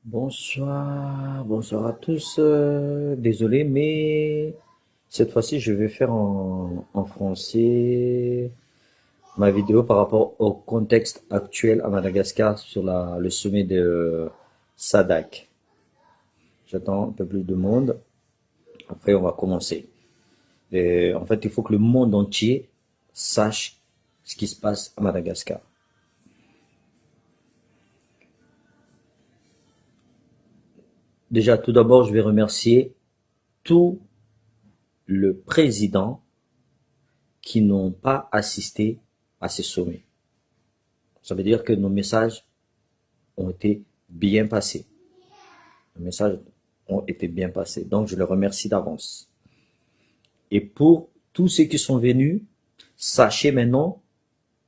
Bonsoir, bonsoir à tous. Désolé, mais cette fois-ci, je vais faire en français ma vidéo par rapport au contexte actuel à Madagascar sur le sommet de SADC. J'attends un peu plus de monde. Après, on va commencer. Et en fait, il faut que le monde entier sache ce qui se passe à Madagascar. Déjà, tout d'abord, je vais remercier tous les présidents qui n'ont pas assisté à ces sommets. Ça veut dire que nos messages ont été bien passés. Nos messages ont été bien passés. Donc, je les remercie d'avance. Et pour tous ceux qui sont venus, sachez maintenant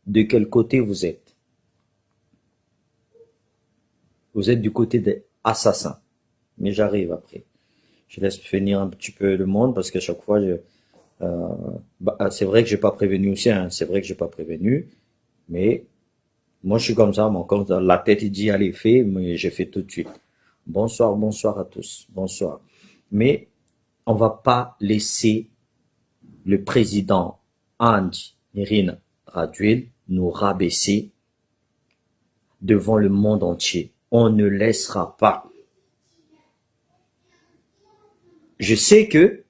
de quel côté vous êtes. Vous êtes du côté des assassins. Mais j'arrive après. Je laisse finir un petit peu le monde parce qu'à chaque fois, c'est vrai que j'ai pas prévenu aussi, hein, c'est vrai que j'ai pas prévenu, mais moi je suis comme ça, mon quand la tête il dit allez fais, mais j'ai fait tout de suite. Bonsoir, bonsoir à tous, bonsoir. Mais on va pas laisser le président Andry Nirina Rajoelina nous rabaisser devant le monde entier. On ne laissera pas. Je sais que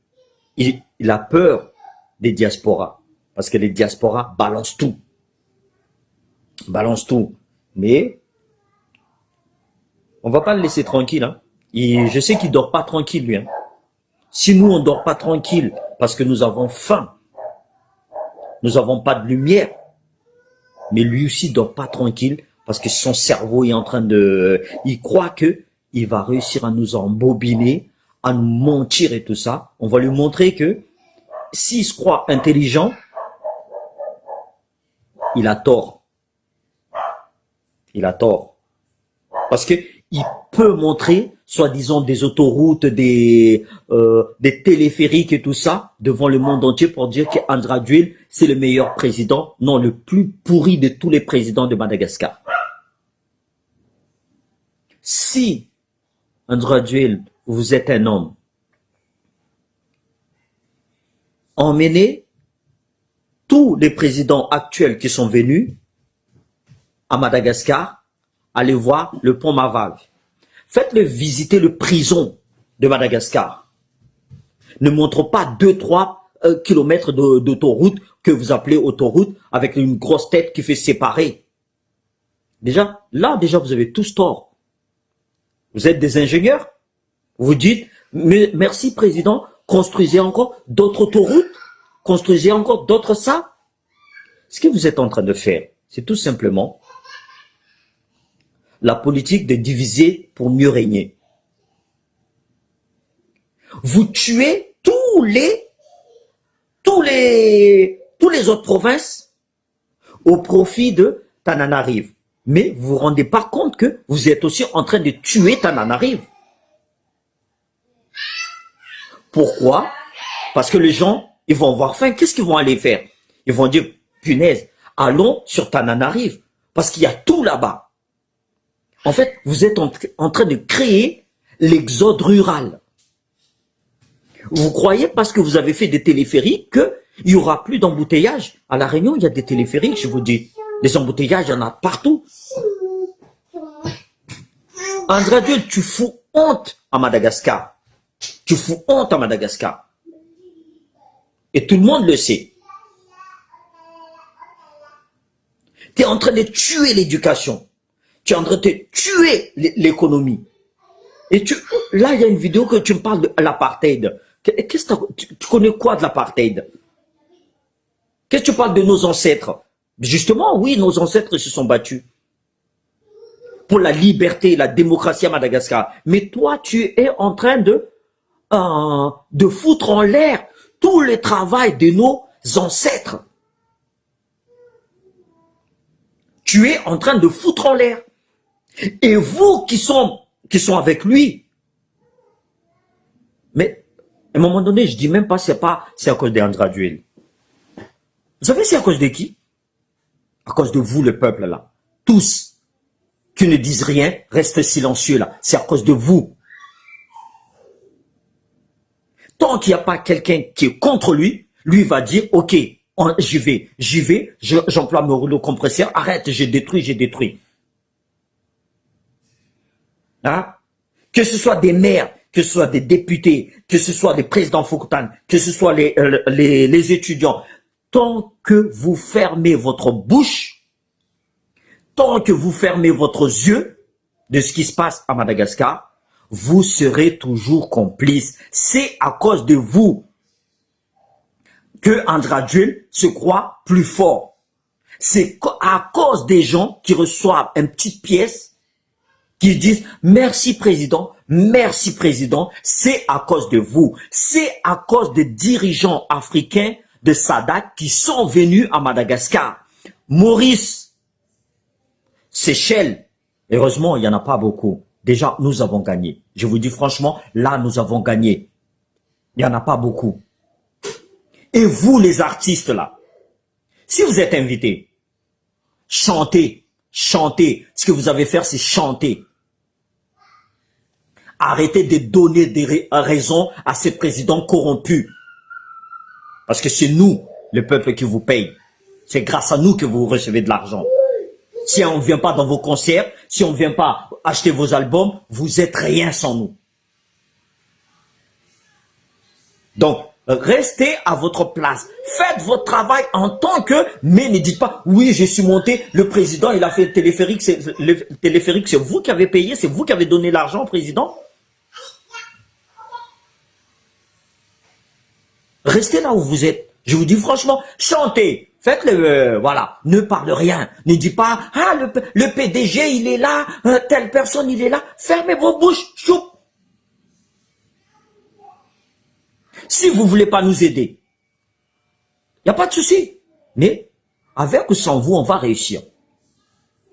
il a peur des diasporas, parce que les diasporas balancent tout. Balancent tout. Mais on va pas le laisser tranquille. Hein. Je sais qu'il dort pas tranquille, lui. Hein. Si nous, on dort pas tranquille, parce que nous avons faim, nous n'avons pas de lumière, mais lui aussi dort pas tranquille, parce que son cerveau est en train de... Il croit que il va réussir à nous embobiner, à nous mentir et tout ça. On va lui montrer que s'il se croit intelligent, il a tort. Il a tort. Parce que il peut montrer, soi-disant, des autoroutes, des téléphériques et tout ça, devant le monde entier pour dire qu'Andry Rajoelina, c'est le meilleur président, non, le plus pourri de tous les présidents de Madagascar. Si, Andry Rajoelina, vous êtes un homme, emmenez tous les présidents actuels qui sont venus à Madagascar, allez voir le pont Mavave. Faites-le visiter le prison de Madagascar. Ne montre pas 2-3 kilomètres d'autoroute que vous appelez autoroute avec une grosse tête qui fait séparer. Déjà, là, vous avez tous tort. Vous êtes des ingénieurs. Vous dites, merci président, construisez encore d'autres autoroutes, construisez encore d'autres ça. Ce que vous êtes en train de faire, c'est tout simplement la politique de diviser pour mieux régner. Vous tuez tous les autres provinces au profit de Tananarive. Mais vous vous rendez pas compte que vous êtes aussi en train de tuer Tananarive. Pourquoi? Parce que les gens, ils vont avoir faim. Qu'est-ce qu'ils vont aller faire? Ils vont dire, punaise, allons sur Tananarive. Parce qu'il y a tout là-bas. En fait, vous êtes en train de créer l'exode rural. Vous croyez parce que vous avez fait des téléphériques qu'il n'y aura plus d'embouteillage? À La Réunion, il y a des téléphériques, je vous dis. Les embouteillages, il y en a partout. Andry Rajoelina, tu fous honte à Madagascar. Tu fous honte à Madagascar. Et tout le monde le sait. Tu es en train de tuer l'éducation. Tu es en train de tuer l'économie. Et là, il y a une vidéo que tu me parles de l'apartheid. Tu connais quoi de l'apartheid? Qu'est-ce que tu parles de nos ancêtres? Justement, oui, nos ancêtres se sont battus pour la liberté, la démocratie à Madagascar. Mais toi, tu es en train de foutre en l'air tout le travail de nos ancêtres. Tu es en train de foutre en l'air. Et vous qui sont avec lui, mais à un moment donné, je dis même pas c'est à cause d'Andry Rajoelina. Vous savez c'est à cause de qui? À cause de vous, le peuple là. Tous. qui ne disent rien, restent silencieux là. C'est à cause de vous. Tant qu'il n'y a pas quelqu'un qui est contre lui, lui va dire, ok, j'y vais, j'emploie mon rouleau compresseur, arrête, j'ai détruit. Hein? Que ce soit des maires, que ce soit des députés, que ce soit des présidents Foukoutane, que ce soit les étudiants, tant que vous fermez votre bouche, tant que vous fermez votre yeux de ce qui se passe à Madagascar, vous serez toujours complice. C'est à cause de vous que Andradjel se croit plus fort. C'est à cause des gens qui reçoivent une petite pièce, qui disent merci président, c'est à cause de vous. C'est à cause des dirigeants africains de SADC qui sont venus à Madagascar. Maurice, Seychelles, heureusement, il n'y en a pas beaucoup. Déjà, nous avons gagné. Je vous dis franchement, là, nous avons gagné. Il n'y en a pas beaucoup. Et vous, les artistes, là, si vous êtes invités, chantez. Ce que vous avez fait, c'est chanter. Arrêtez de donner des raisons à ces présidents corrompus. Parce que c'est nous, le peuple, qui vous paye. C'est grâce à nous que vous recevez de l'argent. Si on ne vient pas dans vos concerts, si on ne vient pas acheter vos albums, vous êtes rien sans nous. Donc, restez à votre place. Faites votre travail en tant que... Mais ne dites pas, oui, je suis monté, le président, il a fait le téléphérique, c'est vous qui avez payé, c'est vous qui avez donné l'argent au président. Restez là où vous êtes. Je vous dis franchement, chantez. Faites-le, voilà. Ne parle rien. Ne dites pas, ah, le PDG, il est là, telle personne, il est là. Fermez vos bouches. Choup. Si vous ne voulez pas nous aider, il n'y a pas de souci. Mais avec ou sans vous, on va réussir.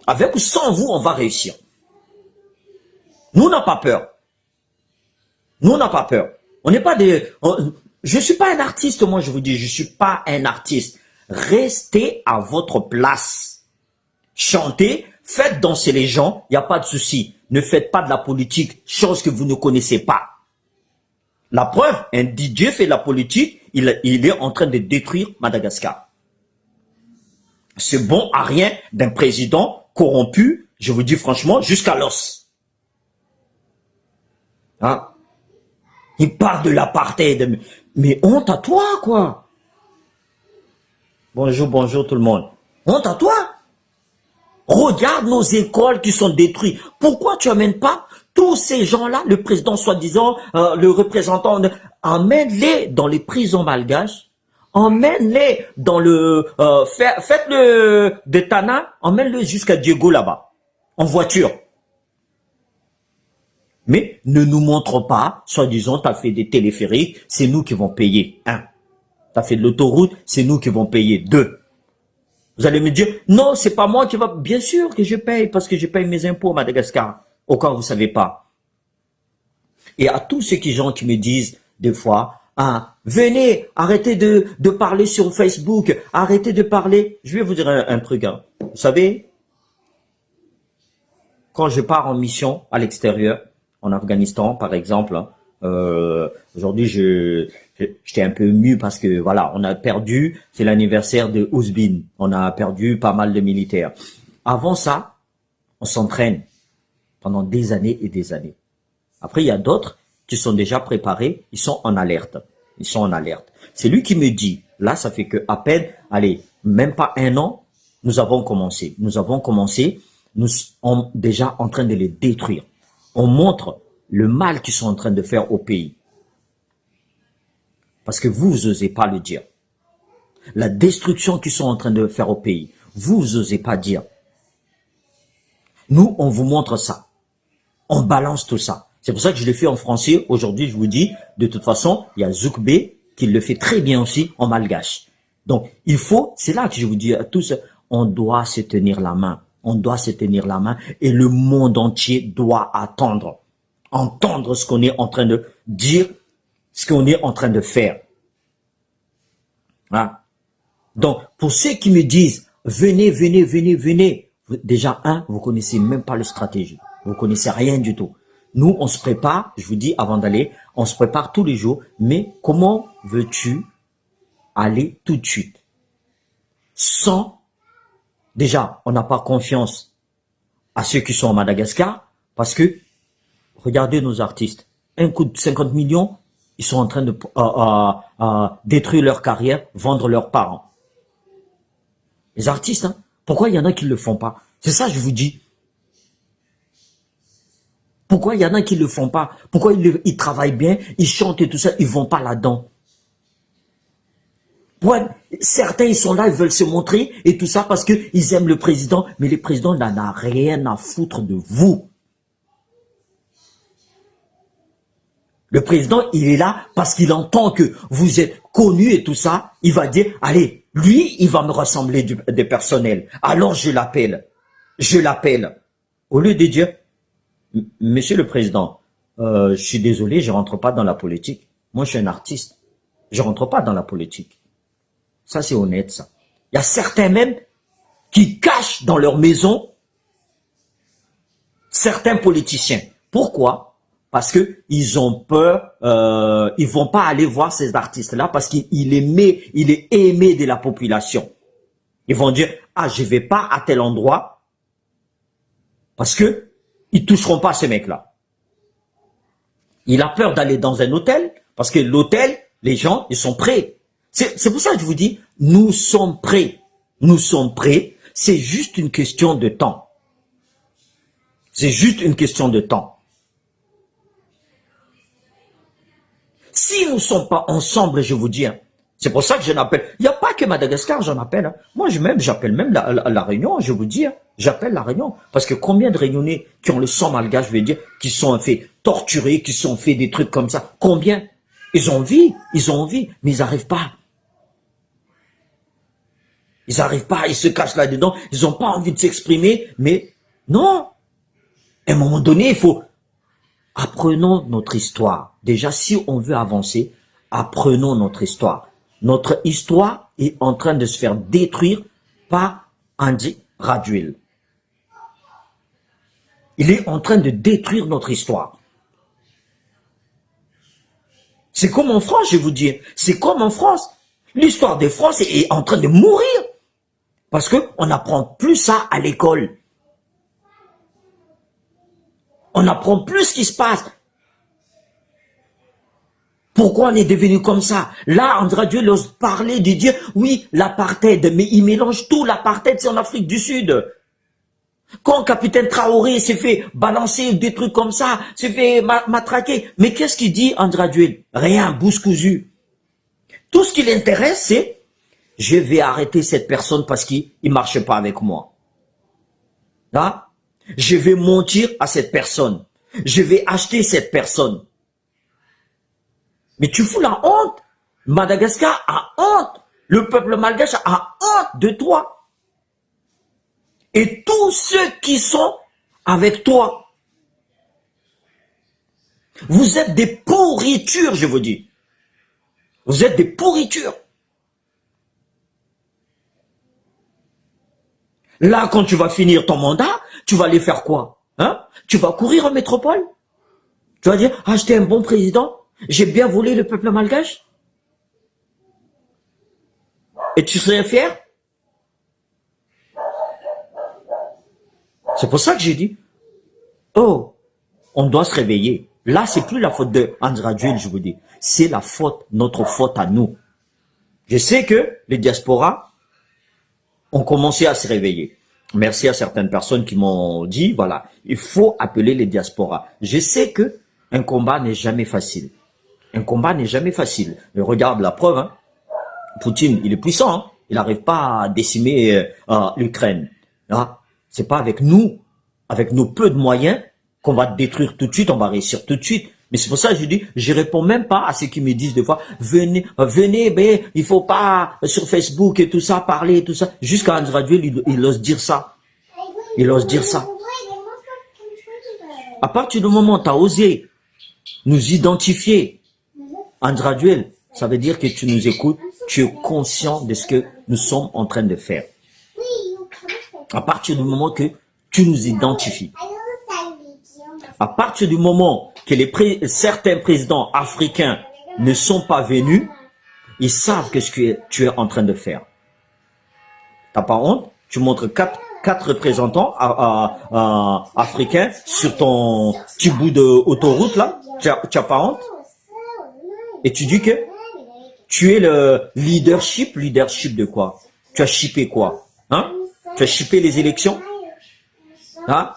Avec ou sans vous, on va réussir. Nous, on n'a pas peur. Nous, on n'a pas peur. On n'est pas des... Je ne suis pas un artiste, moi, je vous dis. Je ne suis pas un artiste. Restez à votre place. Chantez, faites danser les gens, il n'y a pas de souci. Ne faites pas de la politique, chose que vous ne connaissez pas. La preuve, un DJ fait de la politique, il est en train de détruire Madagascar. C'est bon à rien d'un président corrompu, je vous dis franchement, jusqu'à l'os. Hein? Il parle de l'apartheid, mais honte à toi, quoi. Bonjour tout le monde. Honte à toi. Regarde nos écoles qui sont détruites. Pourquoi tu n'amènes pas tous ces gens-là, le président soi-disant, le représentant, emmène-les dans les prisons malgaches, emmène-les dans le... faites-le de Tana, emmène-le jusqu'à Diego là-bas, en voiture. Mais ne nous montre pas, soi-disant, tu as fait des téléphériques, c'est nous qui vont payer. 1. Tu as fait de l'autoroute, c'est nous qui vont payer. 2. Vous allez me dire, non, c'est pas moi qui va... Bien sûr que je paye, parce que je paye mes impôts à Madagascar. Au cas où vous ne savez pas. Et à tous ces gens qui me disent, des fois, ah, venez, arrêtez de parler sur Facebook, arrêtez de parler. Je vais vous dire un truc. Hein. Vous savez, quand je pars en mission à l'extérieur, en Afghanistan, par exemple, aujourd'hui, j'étais un peu ému parce que, voilà, on a perdu, c'est l'anniversaire de Ouzbin. On a perdu pas mal de militaires. Avant ça, on s'entraîne pendant des années et des années. Après, il y a d'autres qui sont déjà préparés, ils sont en alerte. Ils sont en alerte. C'est lui qui me dit, là, ça fait que à peine, allez, même pas 1 an, nous avons commencé. Nous sommes déjà en train de les détruire. On montre le mal qu'ils sont en train de faire au pays. Parce que vous n'osez pas le dire. La destruction qu'ils sont en train de faire au pays, vous n'osez pas dire. Nous, on vous montre ça. On balance tout ça. C'est pour ça que je l'ai fait en français. Aujourd'hui, je vous dis, de toute façon, il y a Zoukbé qui le fait très bien aussi en malgache. Donc, il faut, c'est là que je vous dis à tous, on doit se tenir la main. On doit se tenir la main et le monde entier doit entendre ce qu'on est en train de dire, ce qu'on est en train de faire. Hein? Donc, pour ceux qui me disent, venez, Déjà, vous connaissez même pas le stratégie. Vous connaissez rien du tout. Nous, on se prépare, je vous dis avant d'aller, on se prépare tous les jours. Mais comment veux-tu aller tout de suite sans, déjà, on n'a pas confiance à ceux qui sont à Madagascar parce que, regardez nos artistes, un coup de 50 millions, ils sont en train de détruire leur carrière, vendre leurs parents. Les artistes, hein, pourquoi il y en a qui ne le font pas? C'est ça, je vous dis. Pourquoi il y en a qui ne le font pas? Pourquoi ils travaillent bien, ils chantent et tout ça, ils ne vont pas là-dedans? Ouais, certains, ils sont là, ils veulent se montrer et tout ça parce qu'ils aiment le président, mais le président n'en a rien à foutre de vous. Le président, il est là parce qu'il entend que vous êtes connu et tout ça. Il va dire, allez, lui, il va me rassembler des personnels. Alors je l'appelle. Je l'appelle. Au lieu de dire, Monsieur le Président, je suis désolé, je rentre pas dans la politique. Moi, je suis un artiste. Je rentre pas dans la politique. Ça, c'est honnête, ça. Il y a certains même qui cachent dans leur maison certains politiciens. Pourquoi? Parce que ils ont peur, ils vont pas aller voir ces artistes-là parce qu'il est aimé de la population. Ils vont dire, ah, je vais pas à tel endroit parce que ils toucheront pas ces mecs-là. Il a peur d'aller dans un hôtel parce que l'hôtel, les gens, ils sont prêts. C'est pour ça que je vous dis, nous sommes prêts. Nous sommes prêts. C'est juste une question de temps. C'est juste une question de temps. Si nous ne sommes pas ensemble, je vous dis, hein, c'est pour ça que je n'appelle. Il n'y a pas que Madagascar, j'en appelle. Hein. Moi, j'appelle même la Réunion, je vous dis. Hein, j'appelle la Réunion. Parce que combien de Réunionnais qui ont le sang malgache, je vais dire, qui sont fait torturer, qui sont fait des trucs comme ça. Combien? Ils ont envie, mais ils n'arrivent pas. Ils n'arrivent pas, ils se cachent là-dedans, ils n'ont pas envie de s'exprimer, mais non. À un moment donné, il faut... Apprenons notre histoire. Déjà, si on veut avancer, apprenons notre histoire. Notre histoire est en train de se faire détruire par Andy Rajoelina. Il est en train de détruire notre histoire. C'est comme en France, je vous dis. C'est comme en France. L'histoire de France est en train de mourir. Parce qu'on n'apprend plus ça à l'école. On n'apprend plus ce qui se passe. Pourquoi on est devenu comme ça? Là, André Rajoelina ose parler de dire, oui, l'apartheid, mais il mélange tout. L'apartheid, c'est en Afrique du Sud. Quand Capitaine Traoré s'est fait balancer des trucs comme ça, s'est fait matraquer, mais qu'est-ce qu'il dit, André Rajoelina? Rien, bouche cousue. Tout ce qui l'intéresse, c'est, je vais arrêter cette personne parce qu'il ne marche pas avec moi. Là, je vais mentir à cette personne. Je vais acheter cette personne. Mais tu fous la honte. Madagascar a honte. Le peuple malgache a honte de toi. Et tous ceux qui sont avec toi. Vous êtes des pourritures, je vous dis. Vous êtes des pourritures. Là, quand tu vas finir ton mandat, tu vas aller faire quoi? Hein? Tu vas courir en métropole? Tu vas dire, ah, j'étais un bon président, j'ai bien volé le peuple malgache? Et tu serais fier? C'est pour ça que j'ai dit, oh, on doit se réveiller. Là, c'est plus la faute de André Rajoelina, je vous dis. C'est la faute, notre faute à nous. Je sais que les diasporas ont commencé à se réveiller. Merci à certaines personnes qui m'ont dit, voilà, il faut appeler les diasporas. Je sais que un combat n'est jamais facile. Un combat n'est jamais facile. Mais regarde la preuve, hein. Poutine, il est puissant, hein. Il n'arrive pas à décimer l'Ukraine. Hein. C'est pas avec nous, avec nos peu de moyens, qu'on va détruire tout de suite, on va réussir tout de suite. Mais c'est pour ça que je dis, je réponds même pas à ceux qui me disent des fois, venez, mais il faut pas sur Facebook et tout ça, parler et tout ça. Jusqu'à André Rajoelina, il ose dire ça. Il ose dire ça. À partir du moment où tu as osé nous identifier, André Rajoelina, ça veut dire que tu nous écoutes, tu es conscient de ce que nous sommes en train de faire. À partir du moment que tu nous identifies. À partir du moment que certains présidents africains ne sont pas venus, ils savent que ce que tu es en train de faire. T'as pas honte? Tu montres quatre représentants africains sur ton petit bout d'autoroute là. Tu as pas honte? Et tu dis que tu es le leadership de quoi? Tu as shippé quoi? Hein? Tu as shippé les élections? Hein?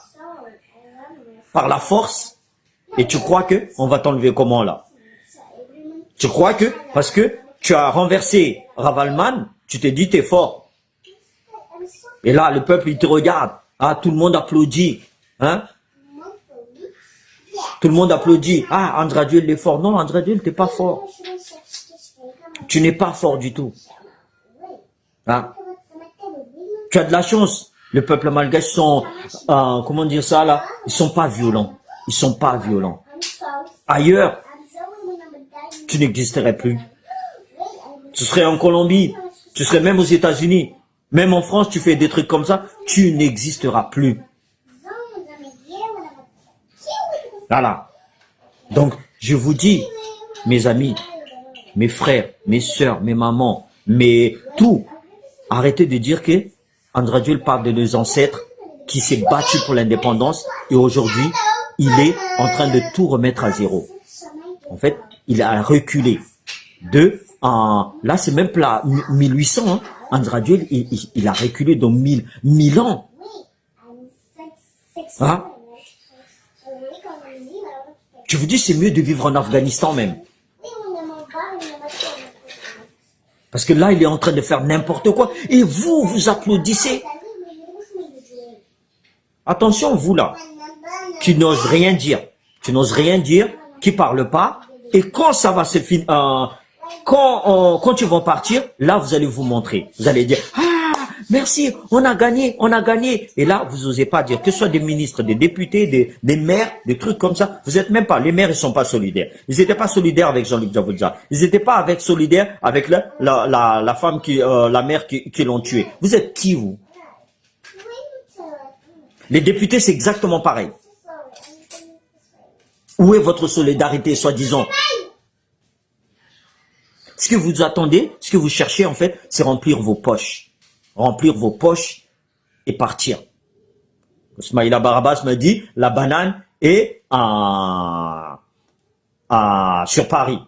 Par la force? Et tu crois que on va t'enlever comment là? Tu crois que parce que tu as renversé Ravalman, tu t'es dit t'es fort. Et là, le peuple, il te regarde. Ah, tout le monde applaudit. Hein? Tout le monde applaudit. Ah, Andrade, il est fort. Non, Andrade, t'es pas fort. Tu n'es pas fort du tout. Hein? Tu as de la chance. Le peuple malgache sont, comment dire ça là? Ils sont pas violents. Ils sont pas violents. Ailleurs, tu n'existerais plus. Tu serais en Colombie. Tu serais même aux États-Unis. Même en France, tu fais des trucs comme ça, tu n'existeras plus. Voilà. Donc, je vous dis, mes amis, mes frères, mes sœurs, mes mamans, tout, arrêtez de dire que Andrade parle de nos ancêtres qui s'est battu pour l'indépendance et aujourd'hui, il est en train de tout remettre à zéro. En fait, il a reculé là, c'est même pas 1800, hein. Andrade, il a reculé dans 1000 ans. Hein? Je vous dis, c'est mieux de vivre en Afghanistan même. Parce que là, il est en train de faire n'importe quoi. Et vous applaudissez. Attention, vous là, qui n'ose rien dire. Tu n'oses rien dire, qui parle pas. Et quand ça va se finir, quand ils vont partir, là, vous allez vous montrer. Vous allez dire, ah, merci, on a gagné, on a gagné. Et là, vous n'osez pas dire, que ce soit des ministres, des députés, des maires, des trucs comme ça. Vous êtes même pas, les maires, ils sont pas solidaires. Ils n'étaient pas solidaires avec Jean-Luc Djabouja. Ils n'étaient pas solidaires avec la femme la mère qui l'ont tué. Vous êtes qui, vous? Les députés, c'est exactement pareil. Où est votre solidarité, soi-disant? Ce que vous attendez, ce que vous cherchez en fait, c'est remplir vos poches. Remplir vos poches et partir. Smaïla Barabas me dit, la banane est sur Paris.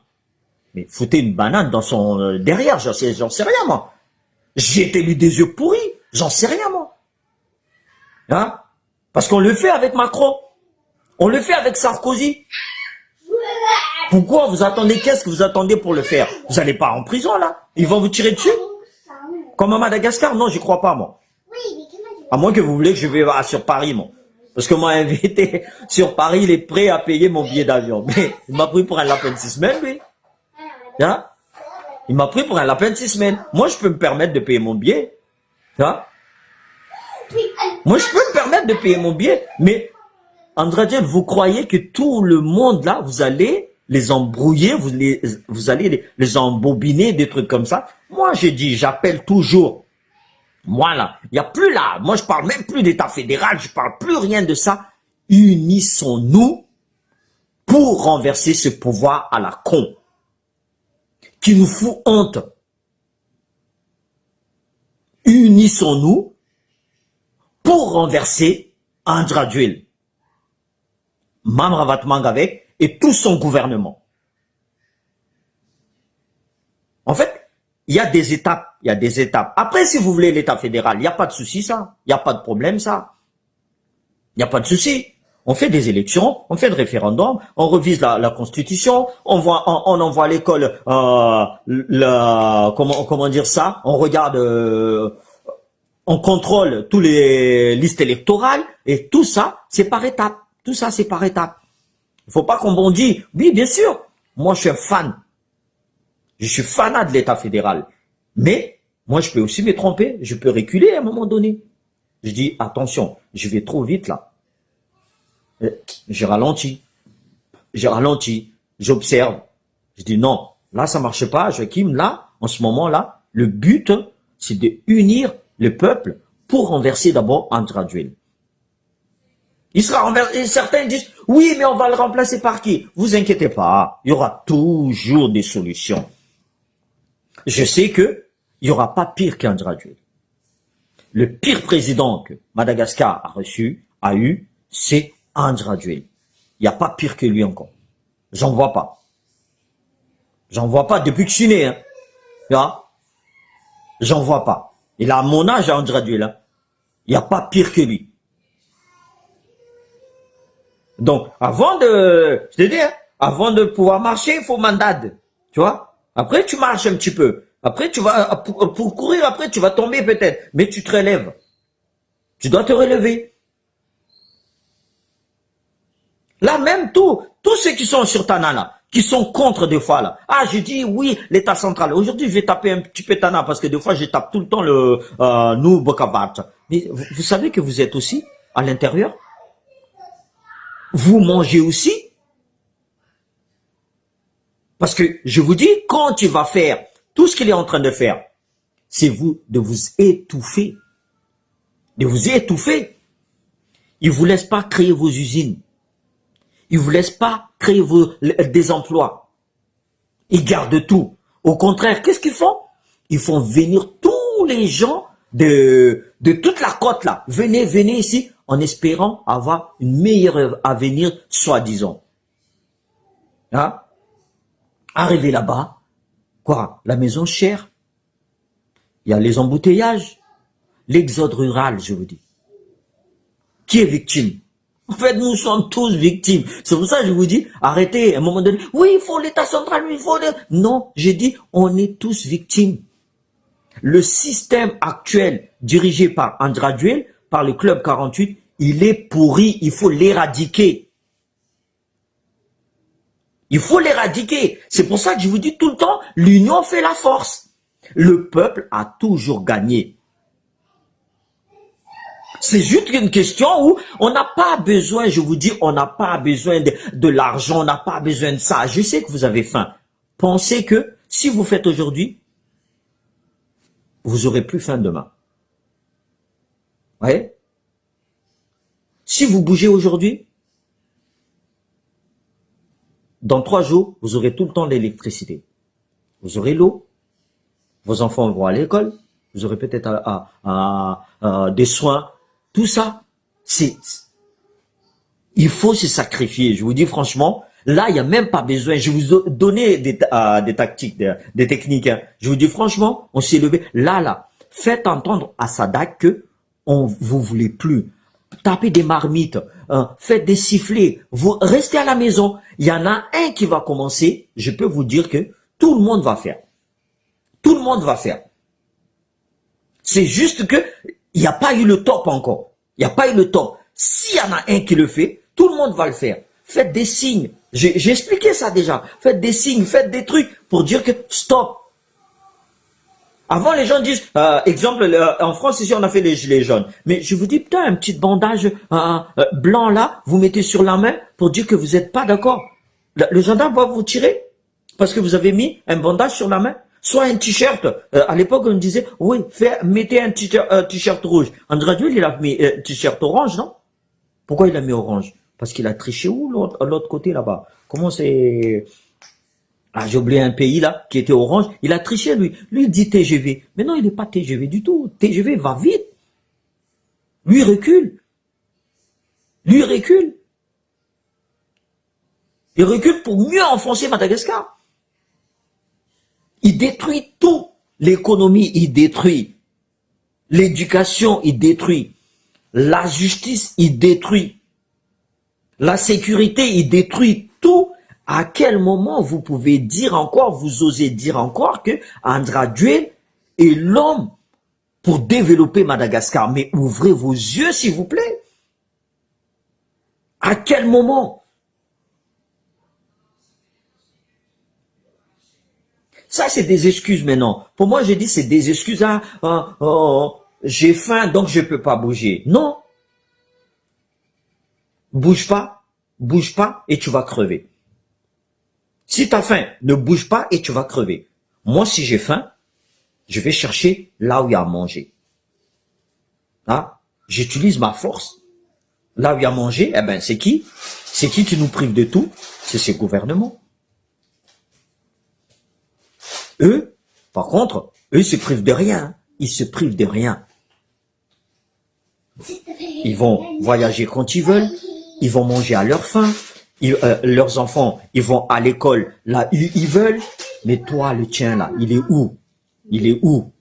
Mais foutez une banane dans son derrière, j'en sais rien moi. J'ai été lu des yeux pourris, j'en sais rien moi. Hein? Parce qu'on le fait avec Macron. On le fait avec Sarkozy. Pourquoi vous attendez? Qu'est-ce que vous attendez pour le faire? Vous n'allez pas en prison là? Ils vont vous tirer dessus? Comme à Madagascar? Non, j'y crois pas moi. À moins que vous voulez que je vais sur Paris moi. Parce que m'a invité sur Paris, il est prêt à payer mon billet d'avion. Mais il m'a pris pour un lapin de 6 semaines lui. Hein? Il m'a pris pour un lapin de 6 semaines. Moi je peux me permettre de payer mon billet. Hein? Moi je peux me permettre de payer mon billet. Mais Andrade, vous croyez que tout le monde là, vous allez les embrouiller, vous allez les embobiner, des trucs comme ça. Moi, j'ai dit, j'appelle toujours. Moi, là, il n'y a plus là. Moi, je parle même plus d'État fédéral, je parle plus rien de ça. Unissons-nous pour renverser ce pouvoir à la con qui nous fout honte. Unissons-nous pour renverser Andrade, Mamravat Mangavek et tout son gouvernement. En fait, il y a des étapes, il y a des étapes. Après, si vous voulez l'État fédéral, il n'y a pas de souci ça, il n'y a pas de problème ça. Il n'y a pas de souci. On fait des élections, on fait des référendums, on revise la Constitution, on envoie à l'école, comment dire ça, on regarde, on contrôle tous les listes électorales et tout ça, c'est par étapes. Tout ça, c'est par étapes. Il ne faut pas qu'on bondisse. Oui, bien sûr. Moi, je suis un fan. Je suis fanat de l'État fédéral. Mais, moi, je peux aussi me tromper. Je peux reculer à un moment donné. Je dis, attention, je vais trop vite là. Je ralentis. J'observe. Je dis, non, là, ça ne marche pas. Joachim, là, en ce moment-là, le but, c'est de unir le peuple pour renverser d'abord Andra Dwell. Il sera renversé. Certains disent, oui, mais on va le remplacer par qui? Vous inquiétez pas, il y aura toujours des solutions. Je sais que il n'y aura pas pire qu'Andra Dwell. Le pire président que Madagascar a eu, c'est Andra Dwell. Il n'y a pas pire que lui encore. J'en vois pas. J'en vois pas depuis que je suis né. Hein. J'en vois pas. Il a mon âge, Andra Dwell. Hein. Il n'y a pas pire que lui. Donc, avant de pouvoir marcher, il faut mandade. Tu vois? Après, tu marches un petit peu. Après, tu vas, pour courir, après, tu vas tomber peut-être. Mais tu te relèves. Tu dois te relever. Là, même tous ceux qui sont sur Tana, là, qui sont contre des fois, là. Ah, j'ai dit, oui, l'État central. Aujourd'hui, je vais taper un petit peu Tana, parce que des fois, je tape tout le temps nous, Bokavat. Mais vous savez que vous êtes aussi à l'intérieur? Vous mangez aussi? Parce que, je vous dis, quand tu vas faire tout ce qu'il est en train de faire, c'est de vous étouffer. De vous étouffer. Il ne vous laisse pas créer vos usines. Il ne vous laisse pas créer des emplois. Ils gardent tout. Au contraire, qu'est-ce qu'ils font? Ils font venir tous les gens de toute la côte là. Venez ici en espérant avoir une meilleure avenir, soi-disant. Hein? Arrivé là-bas, quoi? La maison chère. Il y a les embouteillages. L'exode rural, je vous dis. Qui est victime? En fait, nous sommes tous victimes. C'est pour ça que je vous dis, arrêtez, à un moment donné, oui, il faut l'État central, il faut... Non, j'ai dit, on est tous victimes. Le système actuel, dirigé par Andra Dwell, par le Club 48, il est pourri, il faut l'éradiquer. Il faut l'éradiquer. C'est pour ça que je vous dis tout le temps, l'union fait la force. Le peuple a toujours gagné. C'est juste une question où on n'a pas besoin, je vous dis, on n'a pas besoin de l'argent, on n'a pas besoin de ça. Je sais que vous avez faim. Pensez que si vous faites aujourd'hui, vous aurez plus faim demain. Vous voyez? Si vous bougez aujourd'hui, dans 3 jours, vous aurez tout le temps l'électricité. Vous aurez l'eau, vos enfants vont à l'école, vous aurez peut-être des soins. Tout ça, il faut se sacrifier. Je vous dis franchement, là, il n'y a même pas besoin. Je vous ai donné des tactiques, des techniques. Hein. Je vous dis franchement, on s'est levé. Là, faites entendre à Sadak que vous voulez plus. Tapez des marmites, faites des sifflets. Vous restez à la maison. Il y en a un qui va commencer. Je peux vous dire que tout le monde va faire. Tout le monde va faire. C'est juste que il n'y a pas eu le top encore. Il n'y a pas eu le top. S'il y en a un qui le fait, tout le monde va le faire. Faites des signes. J'ai expliqué ça déjà. Faites des signes, faites des trucs pour dire que stop. Avant, les gens disent, exemple, en France, ici, on a fait les gilets jaunes. Mais je vous dis, putain, un petit bandage blanc là, vous mettez sur la main pour dire que vous n'êtes pas d'accord. Le gendarme va vous tirer parce que vous avez mis un bandage sur la main. Soit un t-shirt. À l'époque, on disait, oui, mettez un t-shirt rouge. Andra Dwell, il a mis un t-shirt orange, non? Pourquoi il a mis orange? Parce qu'il a triché où, l'autre côté, là-bas? Comment c'est... Ah, j'ai oublié un pays, là, qui était orange. Il a triché, lui. Lui, il dit TGV. Mais non, il n'est pas TGV du tout. TGV va vite. Lui, il recule. Lui, il recule. Il recule pour mieux enfoncer Madagascar. Il détruit tout. L'économie, il détruit. L'éducation, il détruit. La justice, il détruit. La sécurité, il détruit tout. À quel moment vous pouvez dire encore, vous osez dire encore que Andra Dwell est l'homme pour développer Madagascar? Mais ouvrez vos yeux, s'il vous plaît. À quel moment? Ça, c'est des excuses maintenant. Pour moi, j'ai dit, c'est des excuses. J'ai faim, donc je ne peux pas bouger. Non. Bouge pas et tu vas crever. Si tu as faim, ne bouge pas et tu vas crever. Moi, si j'ai faim, je vais chercher là où il y a à manger. Hein? J'utilise ma force. Là où il y a mangé, eh ben, c'est qui? C'est qui nous prive de tout? C'est ces gouvernements. Eux, par contre, eux, ils se privent de rien. Ils se privent de rien. Ils vont voyager quand ils veulent. Ils vont manger à leur faim. Leurs enfants, ils vont à l'école là où ils veulent. Mais toi, le tien là, il est où? Il est où?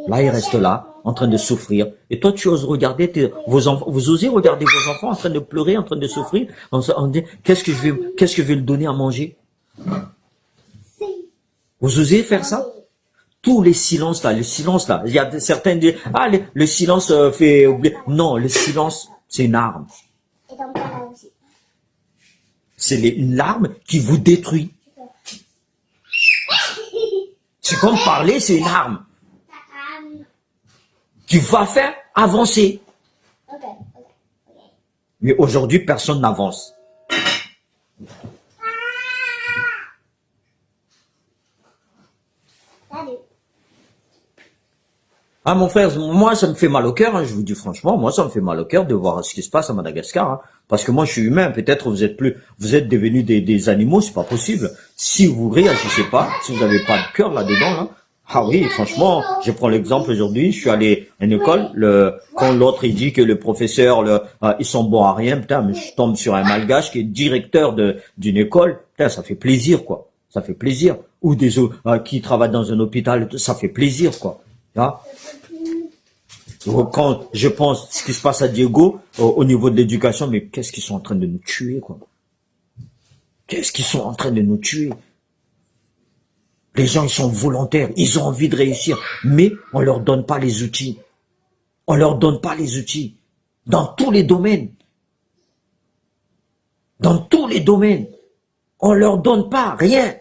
Là, il reste là, en train de souffrir. Et toi, tu oses regarder vos enfants, vous osez regarder vos enfants en train de pleurer, en train de souffrir, en disant, qu'est-ce que je vais lui donner à manger? Vous osez faire ça? Tous les silences là, il y a certains qui disent, ah, le silence fait oublier. Non, le silence, c'est une arme. C'est une arme qui vous détruit. C'est comme parler, c'est une arme qui va faire avancer. Mais aujourd'hui, personne n'avance. Ah mon frère, moi ça me fait mal au cœur, hein, je vous dis franchement, moi ça me fait mal au cœur de voir ce qui se passe à Madagascar, hein, parce que moi je suis humain, peut-être vous êtes devenus des animaux, c'est pas possible. Si vous réagissez pas, si vous n'avez pas de cœur là-dedans, là, ah oui, franchement, je prends l'exemple aujourd'hui, je suis allé à une école, quand l'autre il dit que le professeur, ils sont bons à rien, putain, mais je tombe sur un malgache qui est directeur d'une école, putain, ça fait plaisir quoi, ça fait plaisir. Ou des autres qui travaillent dans un hôpital, ça fait plaisir quoi. Hein? Quand je pense ce qui se passe à Diego au niveau de l'éducation, mais qu'est-ce qu'ils sont en train de nous tuer quoi? Qu'est-ce qu'ils sont en train de nous tuer? Les gens, ils sont volontaires, ils ont envie de réussir, mais on leur donne pas les outils. On leur donne pas les outils. Dans tous les domaines. Dans tous les domaines. On leur donne pas rien.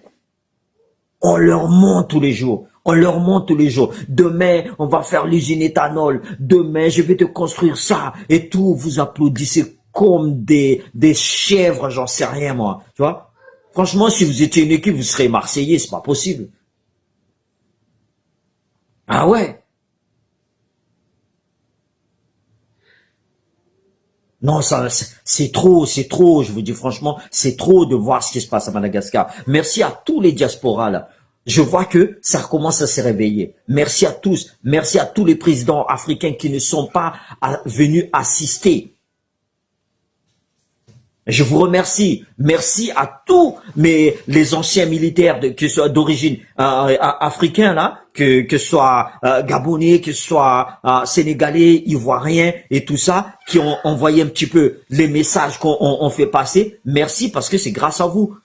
On leur ment tous les jours. On leur ment tous les jours. Demain, on va faire l'usine éthanol. Demain, je vais te construire ça. Et tout, vous applaudissez comme des chèvres, j'en sais rien moi. Tu vois? Franchement, si vous étiez une équipe, vous serez Marseillais, c'est pas possible. Ah ouais? Non, ça, c'est trop, je vous dis franchement, c'est trop de voir ce qui se passe à Madagascar. Merci à tous les diasporas là. Je vois que ça commence à se réveiller. Merci à tous. Merci à tous les présidents africains qui ne sont pas venus assister. Je vous remercie. Merci à tous les anciens militaires que ce soit d'origine africain là, que ce soit gabonais, que ce soit sénégalais, ivoiriens et tout ça, qui ont envoyé un petit peu les messages qu'on fait passer. Merci parce que c'est grâce à vous.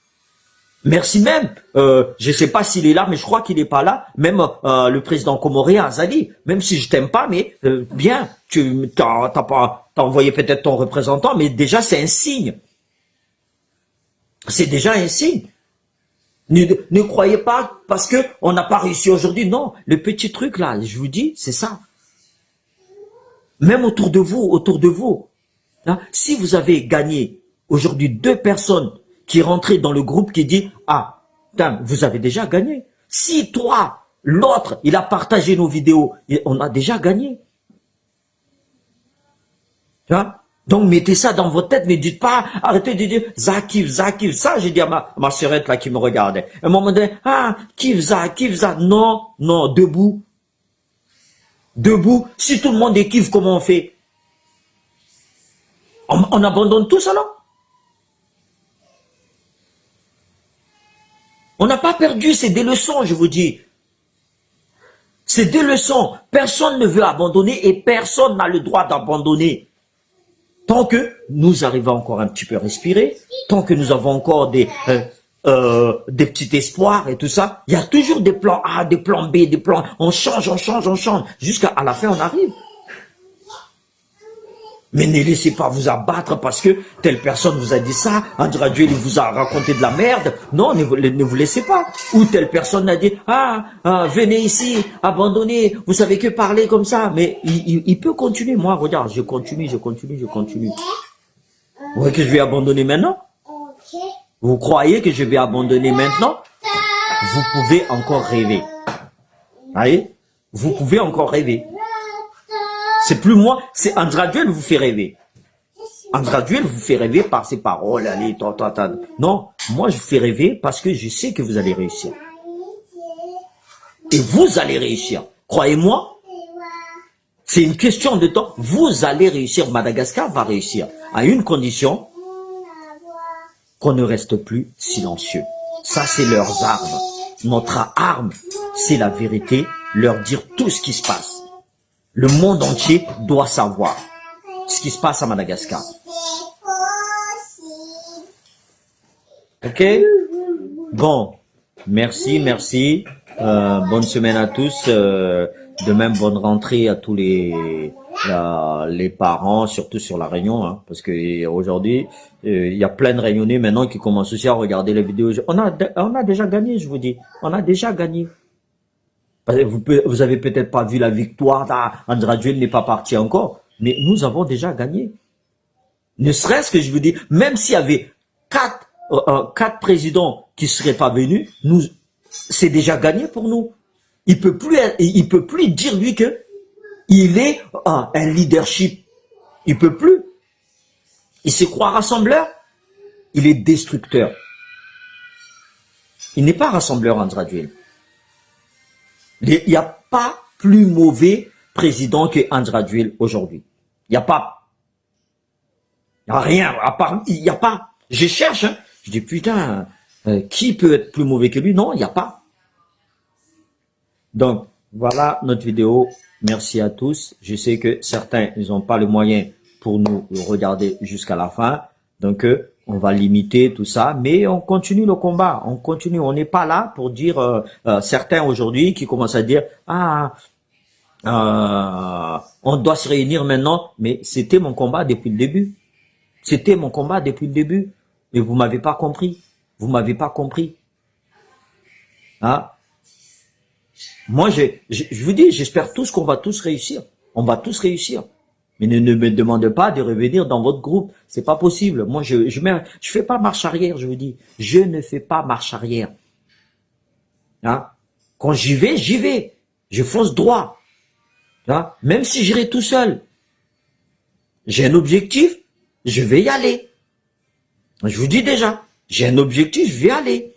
Merci même. Je sais pas s'il est là, mais je crois qu'il n'est pas là. Même le président comorien Azali. Même si je t'aime pas, mais bien, t'as envoyé peut-être ton représentant, mais déjà c'est un signe. C'est déjà un signe. Ne croyez pas parce que on n'a pas réussi aujourd'hui. Non, le petit truc là, je vous dis, c'est ça. Même autour de vous. Hein, si vous avez gagné aujourd'hui 2 personnes qui rentraient dans le groupe qui dit ah, putain, vous avez déjà gagné. Si toi, l'autre, il a partagé nos vidéos, on a déjà gagné. Tu vois? Donc, mettez ça dans votre tête, ne dites pas, arrêtez de dire, Zakif, ça, j'ai dit à ma sœurette là qui me regardait. À un moment donné, ah, Kif, Za, non, debout. Debout, si tout le monde est Kif, comment on fait? On abandonne tout ça, non? On n'a pas perdu, c'est des leçons, je vous dis. C'est des leçons. Personne ne veut abandonner et personne n'a le droit d'abandonner. Tant que nous arrivons encore un petit peu à respirer, tant que nous avons encore des petits espoirs et tout ça, il y a toujours des plans A, des plans B, des plans... On change, jusqu'à la fin on arrive. Mais ne laissez pas vous abattre parce que telle personne vous a dit ça, André Adjuel vous a raconté de la merde. Non, ne vous laissez pas. Ou telle personne a dit, venez ici, abandonnez, vous savez que parler comme ça. Mais il peut continuer. Moi, regarde, je continue. Vous voyez que je vais abandonner maintenant? Vous croyez que je vais abandonner maintenant? Vous pouvez encore rêver. Voyez? Vous pouvez encore rêver. C'est plus moi, c'est Andraduel vous fait rêver. Andraduel vous fait rêver par ses paroles, allez, Non, moi je vous fais rêver parce que je sais que vous allez réussir. Et vous allez réussir. Croyez-moi, c'est une question de temps. Vous allez réussir. Madagascar va réussir. À une condition, qu'on ne reste plus silencieux. Ça, c'est leurs armes. Notre arme, c'est la vérité, leur dire tout ce qui se passe. Le monde entier doit savoir ce qui se passe à Madagascar. Ok? Bon, merci, merci. Bonne semaine à tous. De même, bonne rentrée à tous les parents, surtout sur la Réunion, hein, parce que aujourd'hui, il y a plein de Réunionnais maintenant qui commencent aussi à regarder les vidéos. On a déjà gagné, je vous dis. On a déjà gagné. Vous avez peut-être pas vu la victoire. Andraduel n'est pas parti encore, mais nous avons déjà gagné. Ne serait-ce que je vous dis, même s'il y avait quatre présidents qui seraient pas venus, c'est déjà gagné pour nous. Il peut plus dire lui que il est un leadership. Il peut plus. Il se croit rassembleur. Il est destructeur. Il n'est pas rassembleur, Andraduel. Il n'y a pas plus mauvais président que Andraduel aujourd'hui. Il n'y a pas. Il n'y a rien. À part, il n'y a pas. Je cherche. Hein. Je dis putain, qui peut être plus mauvais que lui? Non, il n'y a pas. Donc, voilà notre vidéo. Merci à tous. Je sais que certains, ils n'ont pas le moyen pour nous regarder jusqu'à la fin. Donc, on va limiter tout ça. Mais on continue le combat. On continue. On n'est pas là pour dire, certains aujourd'hui qui commencent à dire, on doit se réunir maintenant. Mais c'était mon combat depuis le début. C'était mon combat depuis le début. Mais vous m'avez pas compris. Vous m'avez pas compris. Hein? Moi, je vous dis, j'espère tous qu'on va tous réussir. On va tous réussir. Mais ne me demandez pas de revenir dans votre groupe. C'est pas possible. Moi, je fais pas marche arrière, je vous dis. Je ne fais pas marche arrière. Hein? Quand j'y vais, j'y vais. Je fonce droit. Hein? Même si j'irai tout seul. J'ai un objectif, je vais y aller. Je vous dis déjà, j'ai un objectif, je vais aller.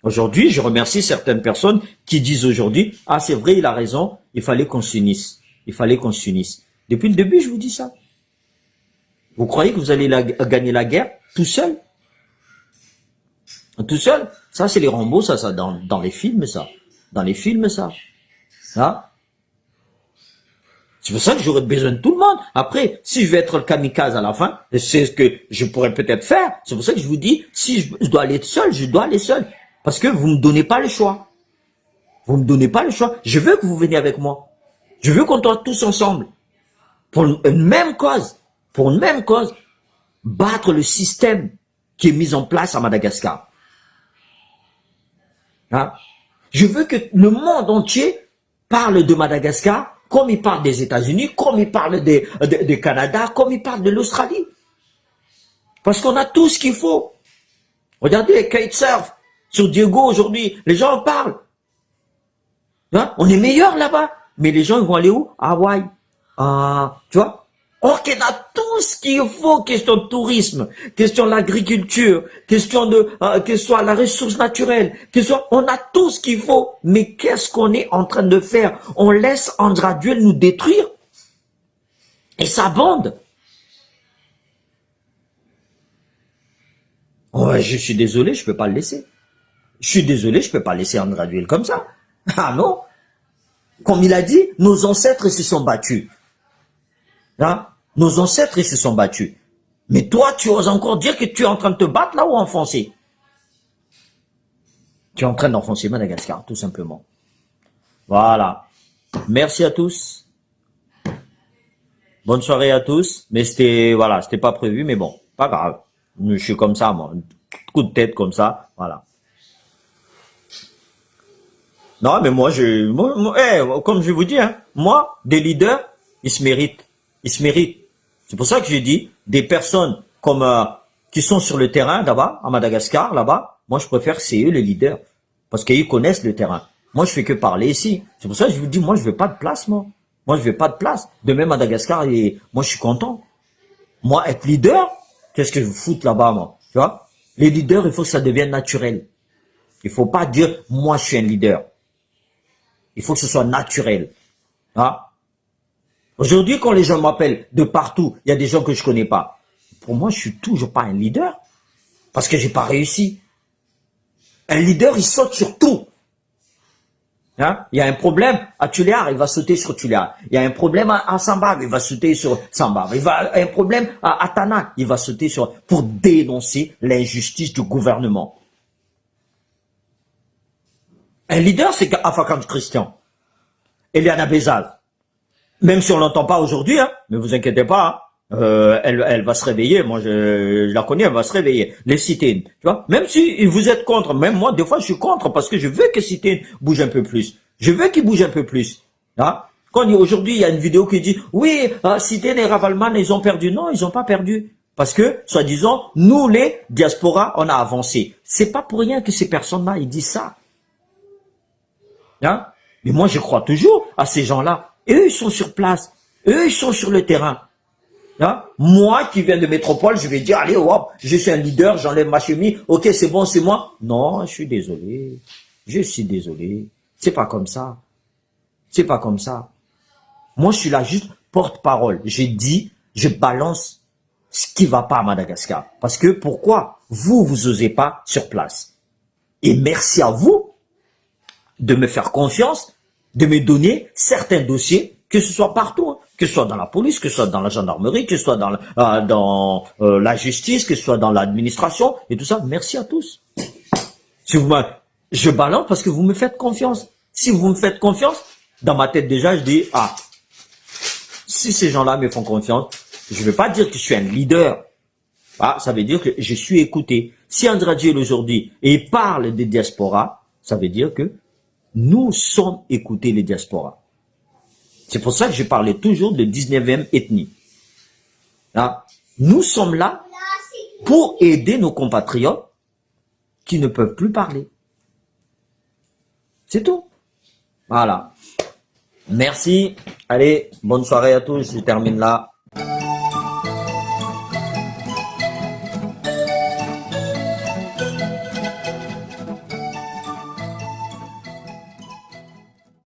Aujourd'hui, je remercie certaines personnes qui disent aujourd'hui, ah c'est vrai, il a raison, il fallait qu'on s'unisse. Il fallait qu'on s'unisse. Depuis le début, je vous dis ça. Vous croyez que vous allez gagner la guerre tout seul? Tout seul? Ça, c'est les Rambo, ça dans les films, ça. Dans les films, ça. Hein? C'est pour ça que j'aurais besoin de tout le monde. Après, si je vais être le kamikaze à la fin, c'est ce que je pourrais peut-être faire. C'est pour ça que je vous dis, si je dois aller seul, je dois aller seul. Parce que vous ne me donnez pas le choix. Vous ne me donnez pas le choix. Je veux que vous veniez avec moi. Je veux qu'on soit tous ensemble. Pour une même cause. Pour une même cause. Battre le système qui est mis en place à Madagascar. Hein? Je veux que le monde entier parle de Madagascar comme il parle des États-Unis, comme il parle du Canada, comme il parle de l'Australie. Parce qu'on a tout ce qu'il faut. Regardez les kitesurf sur Diego aujourd'hui. Les gens en parlent. Hein? On est meilleurs là-bas. Mais les gens ils vont aller où? À Hawaï. Tu vois? Or qu'on a tout ce qu'il faut, question de tourisme, question de l'agriculture, question de que ce soit la ressource naturelle, on a tout ce qu'il faut. Mais qu'est-ce qu'on est en train de faire? On laisse Andraduel nous détruire et sa bande. Oh, je suis désolé, je peux pas le laisser. Je suis désolé, je peux pas laisser Andraduel comme ça. Ah non. Comme il a dit, nos ancêtres se sont battus. Hein? Nos ancêtres, ils se sont battus. Mais toi, tu oses encore dire que tu es en train de te battre là ou enfoncer? Tu es en train d'enfoncer Madagascar, tout simplement. Voilà. Merci à tous. Bonne soirée à tous. Mais c'était pas prévu, mais bon, pas grave. Je suis comme ça, moi. Coup de tête comme ça, voilà. Non, mais moi, comme je vous dis, hein, moi, des leaders, ils se méritent. Ils se méritent. C'est pour ça que j'ai dit, des personnes comme qui sont sur le terrain là-bas, à Madagascar, là-bas, moi je préfère que c'est eux les leaders. Parce qu'ils connaissent le terrain. Moi, je fais que parler ici. C'est pour ça que je vous dis, moi, je veux pas de place, moi. Moi, je veux pas de place. Demain, Madagascar, et moi, je suis content. Moi, être leader, qu'est-ce que je fous là-bas, moi? Tu vois? Les leaders, il faut que ça devienne naturel. Il faut pas dire, moi, je suis un leader. Il faut que ce soit naturel. Hein? Aujourd'hui, quand les gens m'appellent de partout, il y a des gens que je connais pas. Pour moi, je suis toujours pas un leader. Parce que j'ai pas réussi. Un leader, il saute sur tout. Hein? Il y a un problème à Tuléar, il va sauter sur Tuléar. Il y a un problème à Sambab, il va sauter sur Sambab. Il va un problème à Atana, il va sauter sur pour dénoncer l'injustice du gouvernement. Un leader, c'est Afakam Christian. Eliana Bezaz. Même si on l'entend pas aujourd'hui, hein, ne vous inquiétez pas, hein, elle va se réveiller. Moi, je la connais, elle va se réveiller. Les Citéines, tu vois. Même si vous êtes contre, même moi, des fois, je suis contre parce que je veux que Citéines bouge un peu plus. Je veux qu'il bouge un peu plus. Hein. Quand aujourd'hui, il y a une vidéo qui dit, oui, Citéines et Ravalman, ils ont perdu. Non, ils ont pas perdu. Parce que, soi-disant, nous, les diasporas, on a avancé. C'est pas pour rien que ces personnes-là, ils disent ça. Hein. Mais moi, je crois toujours à ces gens-là. Eux, ils sont sur place. Eux, ils sont sur le terrain. Hein? Moi, qui viens de métropole, je vais dire, allez, hop, je suis un leader, j'enlève ma chemise. Ok, c'est bon, c'est moi. Non, je suis désolé. Je suis désolé. C'est pas comme ça. C'est pas comme ça. Moi, je suis là juste porte-parole. J'ai dit, je balance ce qui va pas à Madagascar. Parce que, pourquoi? Vous osez pas sur place. Et merci à vous de me faire confiance, de me donner certains dossiers, que ce soit partout, hein, que ce soit dans la police, que ce soit dans la gendarmerie, que ce soit dans la justice, que ce soit dans l'administration, et tout ça. Merci à tous. Si je balance parce que vous me faites confiance. Si vous me faites confiance, dans ma tête déjà, je dis, ah, si ces gens-là me font confiance, je ne vais pas dire que je suis un leader. Ah, ça veut dire que je suis écouté. Si André Adjel aujourd'hui parle des diasporas, ça veut dire que nous sommes écoutés les diasporas. C'est pour ça que je parlais toujours de 19e ethnie. Là, nous sommes là pour aider nos compatriotes qui ne peuvent plus parler. C'est tout. Voilà. Merci. Allez, bonne soirée à tous. Je termine là.